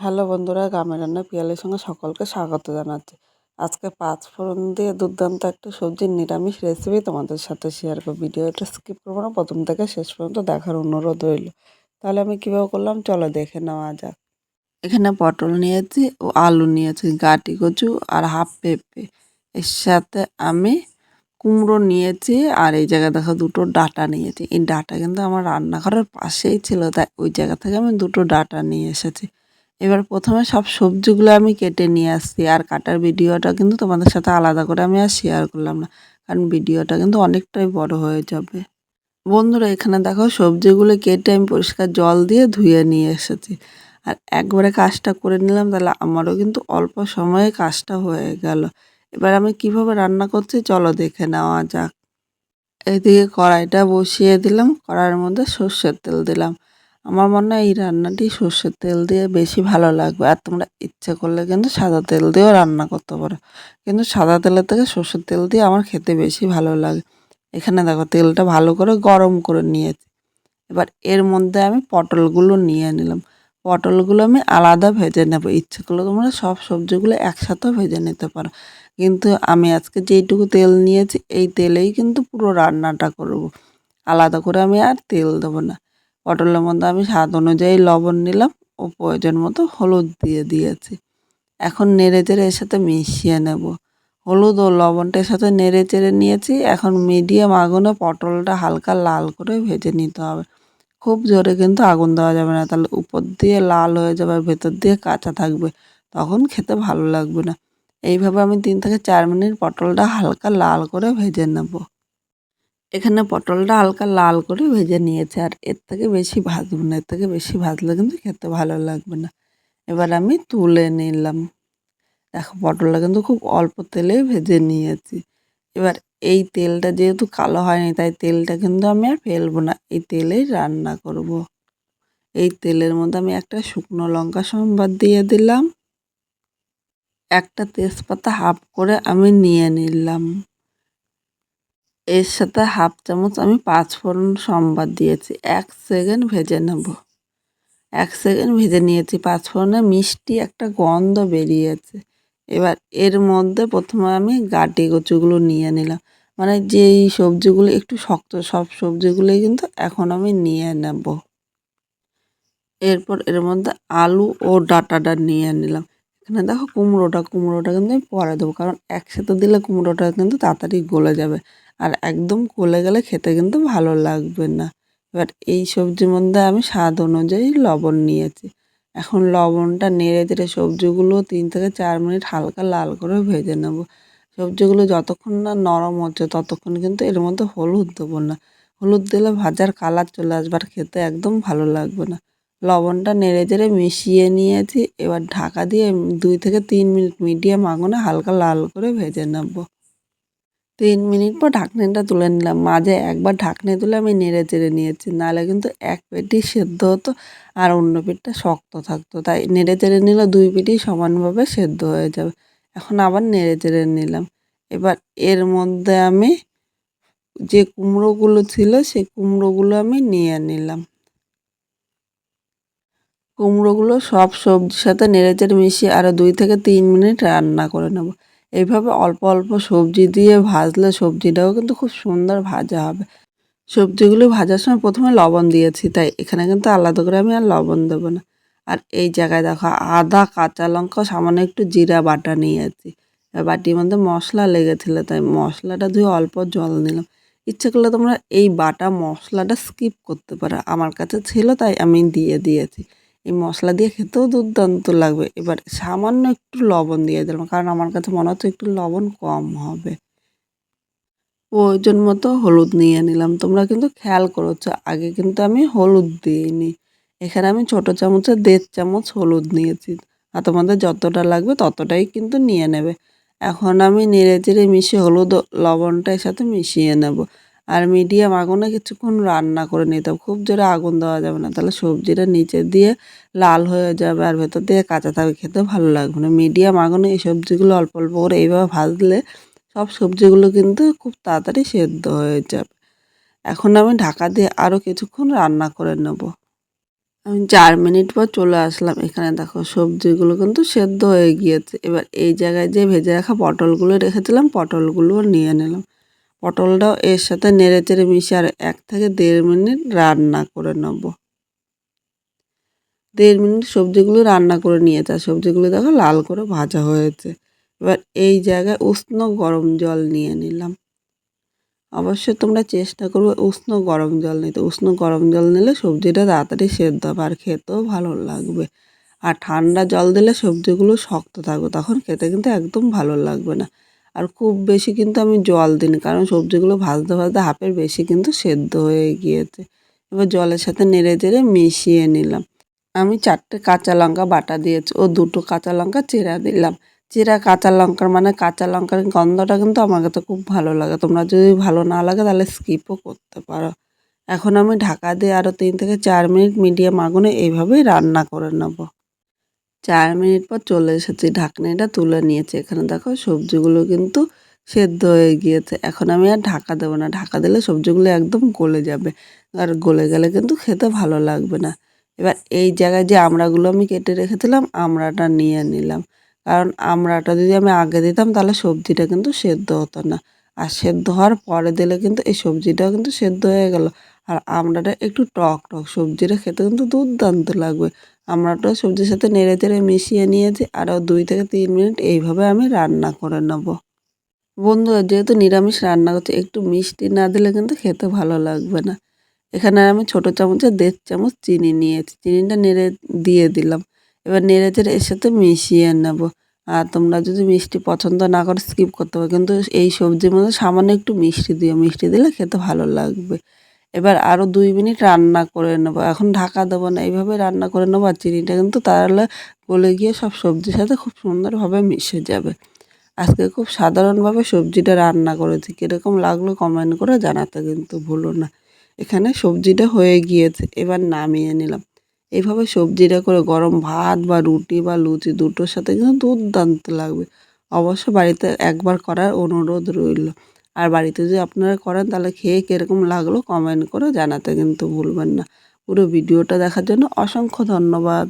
Hello বন্ধুরা, গ্রামের রান্না পিয়ালির সঙ্গে সকলকে স্বাগত জানাচ্ছি। আজকে পাঁচ ফোড়ন দিয়ে দুর্দান্ত একটা সবজির নিরামিষ রেসিপি তোমাদের সাথে শেয়ার করব। ভিডিওটা স্কিপ করবো না, প্রথম থেকে শেষ পর্যন্ত দেখার অনুরোধ রইল। তাহলে আমি কীভাবে করলাম চলো দেখে নেওয়া যাক। এখানে পটল নিয়েছি ও আলু নিয়েছি, গাটি কচু আর হাফ পেঁপে। এর সাথে আমি কুমড়ো নিয়েছি আর এই জায়গায় দেখো দুটো ডাঁটা নিয়েছি। এই ডাঁটা কিন্তু আমার রান্নাঘরের পাশেই ছিল, তাই ওই জায়গা থেকে আমি দুটো ডাঁটা নিয়ে এসেছি। এবার প্রথমে সব সবজিগুলো আমি কেটে নিয়ে আসছি, আর কাটার ভিডিওটা কিন্তু তোমাদের সাথে আলাদা করে আমি আর শেয়ার করলাম না, কারণ ভিডিওটা কিন্তু অনেকটাই বড় হয়ে যাবে। বন্ধুরা এখানে দেখো সবজিগুলো কেটে আমি পরিষ্কার জল দিয়ে ধুয়ে নিয়ে এসেছি, আর একবারে কাজটা করে নিলাম, তাহলে আমারও কিন্তু অল্প সময়ে কাজটা হয়ে গেল। এবার আমি কিভাবে রান্না করছি চলো দেখে নেওয়া যাক। এদিকে কড়াইটা বসিয়ে দিলাম, কড়াইয়ের মধ্যে সর্ষের তেল দিলাম। আমার মনে হয় এই রান্নাটি সর্ষের তেল দিয়ে বেশি ভালো লাগবে, আর তোমরা ইচ্ছে করলে কিন্তু সাদা তেল দিয়েও রান্না করতে পারো, কিন্তু সাদা তেলের থেকে সর্ষের তেল দিয়ে আমার খেতে বেশি ভালো লাগে। এখানে দেখো তেলটা ভালো করে গরম করে নিয়েছি। এবার এর মধ্যে আমি পটলগুলো নিয়ে নিলাম। পটলগুলো আমি আলাদা ভেজে নেব, ইচ্ছে করলে তোমরা সব সবজিগুলো একসাথেও ভেজে নিতে পারো, কিন্তু আমি আজকে যেইটুকু তেল নিয়েছি এই তেলেই কিন্তু পুরো রান্নাটা করব। আলাদা করে আমি আর তেল দেবো না। পটলের মধ্যে আমি স্বাদ অনুযায়ী লবণ নিলাম ও প্রয়োজন মতো হলুদ দিয়ে দিয়েছি। এখন নেড়ে চেড়ে এর সাথে মিশিয়ে নেব। হলুদ ও লবণটার সাথে নেড়ে চেড়ে নিয়েছি। এখন মিডিয়াম আগুনে পটলটা হালকা লাল করে ভেজে নিতে হবে। খুব জোরে কিন্তু আগুন দেওয়া যাবে না, তাহলে উপর দিয়ে লাল হয়ে যাবে আর ভেতর দিয়ে কাঁচা থাকবে, তখন খেতে ভালো লাগবে না। এইভাবে আমি 3 থেকে 4 মিনিট পটলটা হালকা লাল করে ভেজে নেব। এখানে পটলটা হালকা লাল করে ভেজে নিয়েছে, আর এর থেকে বেশি ভাজবো না, এর থেকে বেশি ভাজলে কিন্তু খেতে ভালো লাগবে না। এবার আমি তুলে নিলাম। দেখো পটলটা কিন্তু খুব অল্প তেলেই ভেজে নিয়েছি। এবার এই তেলটা যেহেতু কালো হয়নি, তাই তেলটা কিন্তু আমি আর ফেলবো না, এই তেলেই রান্না করব। এই তেলের মধ্যে আমি একটা শুকনো লঙ্কা সম্বার দিয়ে দিলাম, একটা তেজপাতা হাফ করে আমি নিয়ে নিলাম। এর সাথে হাফ চামচ আমি পাঁচফোড়ন সম্বার দিয়েছি। 1 সেকেন্ড ভেজে নেব। 1 সেকেন্ড ভেজে নিয়েছি, পাঁচফোড়নে মিষ্টি একটা গন্ধ বেরিয়েছে। এবার এর মধ্যে প্রথমে আমি গাটি কচুগুলো নিয়ে নিলাম, মানে যেই সবজিগুলো একটু শক্ত সব সবজিগুলোই কিন্তু এখন আমি নিয়ে নেব। এরপর এর মধ্যে আলু ও ডাঁটাটা নিয়ে নিলাম। এখানে দেখো কুমড়োটা কিন্তু আমি পরে দেবো, কারণ একসাথে দিলে কুমড়োটা কিন্তু তাড়াতাড়ি গলে যাবে, আর একদম গলে গেলে খেতে কিন্তু ভালো লাগবে না। এবার এই সবজির মধ্যে আমি স্বাদ অনুযায়ী লবণ নিয়েছি। এখন লবণটা নেড়ে চেড়ে সবজিগুলো 3 থেকে 4 মিনিট হালকা লাল করে ভেজে নেব। সবজিগুলো যতক্ষণ না নরম হচ্ছে ততক্ষণ কিন্তু এর মধ্যে হলুদ দেবো না। হলুদ দিলে ভাজার কালার চলে আসবে আর খেতে একদম ভালো লাগবে না। লবণটা নেড়ে চেড়ে মিশিয়ে নিয়েছি। এবার ঢাকা দিয়ে 2 থেকে 3 মিনিট মিডিয়াম আগুনে হালকা লাল করে ভেজে নেব। 3 মিনিট পর ঢাকনিটা তুলে নিলাম। মাঝে একবার ঢাকনি তুলে আমি নেড়ে চেড়ে নিয়েছি, নাহলে কিন্তু এক পেটই সেদ্ধ হতো আর অন্য পেটটা শক্ত থাকতো, তাই নেড়ে চেড়ে নিলে 2 পেটই সমানভাবে সেদ্ধ হয়ে যাবে। এখন আবার নেড়ে চেড়ে নিলাম। এবার এর মধ্যে আমি যে কুমড়োগুলো ছিল সেই কুমড়োগুলো আমি নিয়ে নিলাম। কুমড়োগুলো সব সবজির সাথে নেড়েচেড়ে মিশিয়ে আরও 2 থেকে 3 মিনিট রান্না করে নেব। এইভাবে অল্প অল্প সবজি দিয়ে ভাজলে সবজিটাও কিন্তু খুব সুন্দর ভাজা হবে। সবজিগুলো ভাজার সময় প্রথমে লবণ দিয়েছি, তাই এখানে কিন্তু আলাদা করে আমি আর লবণ দেবো না। আর এই জায়গায় দেখো আদা, কাঁচা লঙ্কা, সামান্য একটু জিরা বাটা নিয়েছি। বাটির মধ্যে মশলা লেগেছিল, তাই মশলাটা ধুয়ে অল্প জল নিলাম। ইচ্ছে করলে তোমরা এই বাটা মশলাটা স্কিপ করতে পারো, আমার কাছে ছিল তাই আমি দিয়ে দিয়েছি। এই মশলা দিয়ে খেতেও দুর্দান্ত লাগবে। এবার সামান্য একটু লবণ দিয়ে দিলাম, কারণ আমার কাছে মনে হচ্ছে একটু লবণ কম হবে। প্রয়োজন মতো হলুদ নিয়ে নিলাম। তোমরা কিন্তু খেয়াল করেছো আগে কিন্তু আমি হলুদ দিইনি। এখানে আমি ছোটো চামচে 1.5 চামচ হলুদ নিয়েছি, আর তোমাদের যতটা লাগবে ততটাই কিন্তু নিয়ে নেবে। এখন আমি নেড়ে চেড়ে মিশিয়ে হলুদ ও লবণটা এর সাথে মিশিয়ে নেব, আর মিডিয়াম আগুনে কিছুক্ষণ রান্না করে নিতে হবে। খুব জোরে আগুন দেওয়া যাবে না, তাহলে সবজিটা নিচে দিয়ে লাল হয়ে যাবে আর ভেতর দিয়ে কাঁচা থাকবে, খেতে ভালো লাগবে না। মিডিয়াম আগুনে এই সবজিগুলো অল্প অল্প করে এইভাবে ভাজলে সব সবজিগুলো কিন্তু খুব তাড়াতাড়ি সেদ্ধ হয়ে যাবে। এখন আমি ঢাকা দিয়ে আরও কিছুক্ষণ রান্না করে নেব। আমি 4 মিনিট পর চলে আসলাম। এখানে দেখো সবজিগুলো কিন্তু সেদ্ধ হয়ে গিয়েছে। এবার এই জায়গায় যে ভেজে রাখা পটলগুলো রেখেছিলাম, পটলগুলোও নিয়ে নিলাম। পটলটাও এর সাথে নেড়েচেড়ে মিশিয়ে আর 1 থেকে 1.5 মিনিট রান্না করে নেব। 1.5 মিনিট সবজিগুলো রান্না করে নিয়েছে আর সবজিগুলো দেখো লাল করে ভাজা হয়েছে। এবার এই জায়গায় উষ্ণ গরম জল নিয়ে নিলাম। অবশ্যই তোমরা চেষ্টা করবে উষ্ণ গরম জল নিতে। উষ্ণ গরম জল নিলে সবজিটা তাড়াতাড়ি সেদ্ধ হবে আর খেতেও ভালো লাগবে। আর ঠান্ডা জল দিলে সবজিগুলো শক্ত থাকবে, তখন খেতে কিন্তু একদম ভালো লাগবে না। আর খুব বেশি কিন্তু আমি জল দিইনি, কারণ সবজিগুলো ভাজতে ভাজতে হাফের বেশি কিন্তু সেদ্ধ হয়ে গিয়েছে। এবার জলের সাথে নেড়ে চেড়ে মিশিয়ে নিলাম। আমি 4টে কাঁচা লঙ্কা বাটা দিয়েছি ও 2টো কাঁচা লঙ্কা চেরা দিলাম। চেরা কাঁচা লঙ্কার মানে কাঁচা লঙ্কার গন্ধটা কিন্তু আমার কাছে খুব ভালো লাগে। তোমরা যদি ভালো না লাগে তাহলে স্কিপও করতে পারো। এখন আমি ঢাকা দিয়ে আরও 3 থেকে 4 মিনিট মিডিয়াম আগুনে এইভাবেই রান্না করে নেব। 4 মিনিট পর চলে এসেছি, ঢাকনিটা তুলে নিয়েছি। এখানে দেখো সবজিগুলো কিন্তু সেদ্ধ হয়ে গিয়েছে। এখন আমি আর ঢাকা দেবো না, ঢাকা দিলে সবজিগুলো একদম গলে যাবে আর গলে গেলে কিন্তু খেতে ভালো লাগবে না। এবার এই জায়গায় যে আমড়াগুলো আমি কেটে রেখেছিলাম, আমড়াটা নিয়ে নিলাম। কারণ আমড়াটা যদি আমি আগে দিতাম তাহলে সবজিটা কিন্তু সেদ্ধ হতো না। আর সেদ্ধ হওয়ার পরে দিলে কিন্তু এই সবজিটাও কিন্তু সেদ্ধ হয়ে গেল। আর আমড়াটা একটু টক টক, সবজিটা খেতে কিন্তু দুর্দান্ত লাগবে। আমড়াটাও সবজির সাথে নেড়ে চেড়ে মিশিয়ে নিয়েছি। আরও 2 থেকে 3 মিনিট এইভাবে আমি রান্না করে নেব। বন্ধুরা, যেহেতু নিরামিষ রান্না করছি, একটু মিষ্টি না দিলে কিন্তু খেতে ভালো লাগবে না। এখানে আমি ছোটো চামচে 1.5 চামচ চিনি নিয়েছি, চিনিটা নেড়ে দিয়ে দিলাম। এবার নেড়ে চেড়ে এর সাথে মিশিয়ে নেব। আর তোমরা যদি মিষ্টি পছন্দ না করো স্কিপ করতে পারো, কিন্তু এই সবজির মধ্যে সামান্য একটু মিষ্টি দিও, মিষ্টি দিলে খেতে ভালো লাগবে। এবার আরও 2 মিনিট রান্না করে নেব। এখন ঢাকা দেবো না, এইভাবে রান্না করে নেবো। আর চিনিটা কিন্তু তাহলে গলে গিয়ে সব সবজির সাথে খুব সুন্দরভাবে মিশে যাবে। আজকে খুব সাধারণভাবে সবজিটা রান্না করেছি, কীরকম লাগলো কমেন্ট করে জানাতে কিন্তু ভুলো না। এখানে সবজিটা হয়ে গিয়েছে, এবার নামিয়ে নিলাম। এইভাবে সবজিটা করে গরম ভাত বা রুটি বা লুচি দুটোর সাথে কিন্তু দুর্দান্ত লাগবে। অবশ্য বাড়িতে একবার করার অনুরোধ রইল। আর বাড়িতে যদি আপনারা করেন তাহলে খেয়ে কীরকম লাগলো কমেন্ট করে জানাতে কিন্তু ভুলবেন না। পুরো ভিডিওটা দেখার জন্য অসংখ্য ধন্যবাদ।